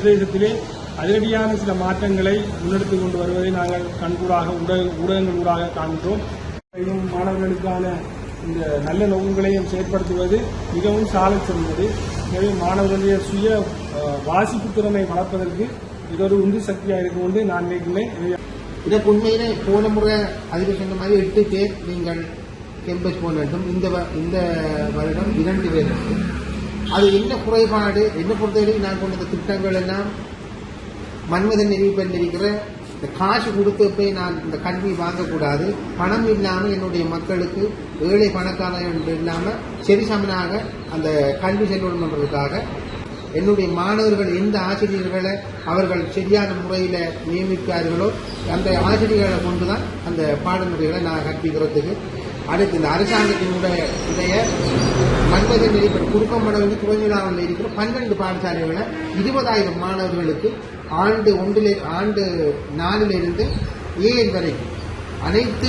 பிரதேசத்திலே அதிரடியான சில மாற்றங்களை முன்னெடுத்துக் கொண்டு வருவதை நாங்கள் கண்கூடாக ஊடகங்கள் ஊடாக காண்கிறோம். மாணவர்களுக்கான இந்த நல்ல நோக்கங்களையும் செயற்படுத்துவது மிகவும் சாலச் சிறந்தது. எனவே மாணவர்களுடைய சுய வாசிப்பு திறமை வளர்ப்பதற்கு இது ஒரு உந்து சக்தியாக இருக்கும் என்று நான் நினைக்கிறேன். இதற்கு உண்மையிலே போன முறை அதில் சொன்ன மாதிரி 8 பேர் நீங்கள் கேம்பஸ் போக வேண்டும். இந்த வருடம் 2 பேர் இருக்கு. அது என்ன குறைபாடு? என்ன பொறுத்தவரை நான் கொண்ட திட்டங்கள் எல்லாம் மன்மதன் நெறிப்பல் இருக்கிற இந்த காசு கொடுத்து போய் நான் இந்த கல்வி வாங்கக்கூடாது, பணம் இல்லாமல் என்னுடைய மக்களுக்கு ஏழை பணக்காரன் இல்லாமல் சரிசமனாக அந்த கல்வி செல்வம் என்பதற்காக என்னுடைய மாணவர்கள் எந்த ஆசிரியர்களை அவர்கள் சரியான முறையில் நியமிக்கிறார்களோ அந்த ஆசிரியர்களை கொண்டுதான் அந்த பாடமுறைகளை நான் கற்பிக்கிறதுக்கு. அடுத்து இந்த அரசாங்கத்தினுடைய மன்மதன் நெறிப்பல் குறுக்கம்படவில் குறைநிலாவில் இருக்கிற 12 பாடசாலைகளை 20,000 மாணவர்களுக்கு ஆண்டு 4 ஏழு வரைக்கும் அனைத்து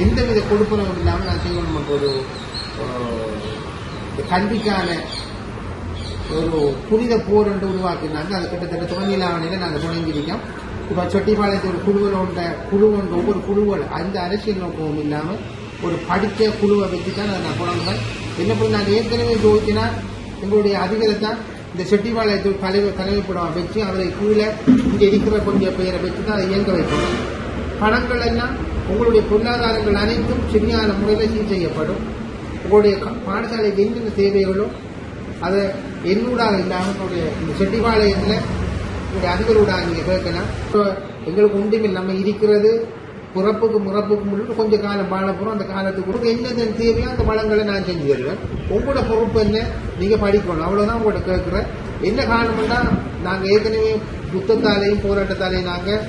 எந்தவித கொடுப்பனவும் இல்லாமல் நான் செய்யணும். ஒரு கல்விக்கான ஒரு புனித போர் என்று உருவாக்கினாங்க. அது கிட்டத்தட்ட துவங்கிலாவணையில் நாங்கள் தொடங்கியிருக்கோம். இப்போ சொட்டிப்பாளையத்தில் ஒரு குழு ஒன்று ஒவ்வொரு குழுவில் அந்த அரசியல் நோக்கமும் இல்லாமல் ஒரு படித்த குழுவை வச்சு தான் அதை நான் தொடங்குவேன். என்ன பண்ணி நான் ஏற்கனவே யோசிச்சினா எங்களுடைய அதிகாரத்தான் இந்த செட்டிப்பாளையத்தில் தலைமைப்படம் வச்சு அவரை கீழே இங்கே இருக்கிற கொஞ்சம் பெயரை வச்சு தான் அதை இயங்க வைக்கணும். பணங்கள் எல்லாம் உங்களுடைய பொருளாதாரங்கள் அனைத்தும் சரியான முறையில் சீர் செய்யப்படும். உங்களுடைய பாடசாலைக்கு என்னென்ன தேவைகளோ அதை என்னூடாக இல்லாமல் என்னுடைய இந்த செட்டிப்பாளையத்தில் உங்களுடைய அதிபரோடாக நீங்கள் கேட்கலாம். இப்போ எங்களுக்கு ஒன்றுமில்லை, நம்ம இருக்கிறது பிறப்புக்கு முன்னுக்கு கொஞ்சம் காலம் வாழ போகிறோம். அந்த காலத்துக்கு என்னென்ன தேவையோ அந்த வளங்களை நான் செஞ்சு தருவேன். உங்களோட பொறுப்பு என்ன, நீங்கள் படிக்கணும், அவ்வளோதான் உங்கள்கிட்ட கேட்குறேன். என்ன காரணம்னா நாங்கள் ஏற்கனவே யுத்தத்தாலேயும் போராட்டத்தாலேயும் நாங்கள்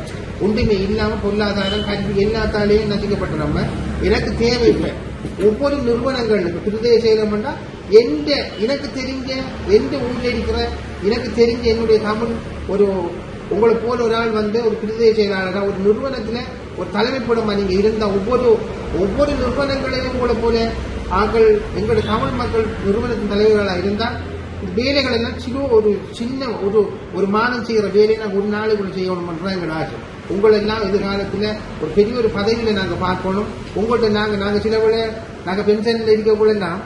ஒன்றுமே இல்லாமல் பொருளாதாரம் கல்வி எல்லாத்தாலேயும் நசிக்கப்பட்ட நம்ம எனக்கு தேவை இல்லை. ஒவ்வொரு நிறுவனங்களுக்கு பிரதேச செயலம்னா எனக்கு தெரிஞ்ச எந்த ஊரில் இருக்கிற எனக்கு தெரிஞ்ச என்னுடைய தமிழ் ஒரு உங்களை போல ஒரு ஆள் வந்து ஒரு பிரதேச செயலாளராக ஒரு நிறுவனத்தில் ஒரு தலைமைப்படமா நீங்க இருந்தா ஒவ்வொரு நிறுவனங்களையும் உங்களை போல ஆக்கள் எங்களுடைய தமிழ் மக்கள் நிறுவனத்தின் தலைவர்களாக இருந்தால் வேலைகள் எல்லாம் ஒரு சின்ன ஒரு மாதம் செய்கிற வேலையை நாங்கள் ஒரு நாளுக்குள்ள செய்யணும்ன்றதான் எங்களோட ஆசை. உங்களெல்லாம் எதிர்காலத்தில் ஒரு பெரிய ஒரு பதவியில நாங்கள் பார்க்கணும். உங்கள்கிட்ட நாங்கள் சில வேலை நாங்கள் பென்ஷன்ல இருக்கக்கூடலாம்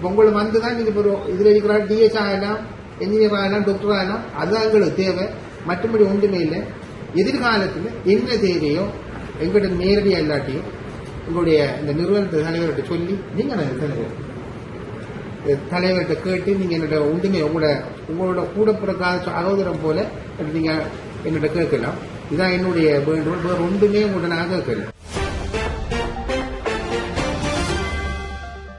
உங்களை வந்துதான் நீங்க இப்போ இதுல இருக்கிற டிஎஸ் ஆகலாம், என்ஜினியர் ஆகலாம், டாக்டர் ஆகலாம், அதுதான் எங்களுக்கு தேவை. மற்றபடி ஒன்றுமே இல்லை. எதிர்காலத்தில் என்ன தேவையோ எங்கள்கிட்ட நேரடியாக இல்லாட்டியும் உங்களுடைய இந்த நிறுவனத்தை தலைவர்கிட்ட சொல்லி நீங்க தலைவர்கிட்ட கேட்டு நீங்க என்னோட ஒன்றுமே உங்களோட கூட பிறக்காத சகோதரம் போல நீங்க என்னோட கேட்கலாம். இதுதான் என்னுடைய வேண்டுகோள். வேறு ஒன்றுமே உங்கள்கிட்ட நான் கேட்கல.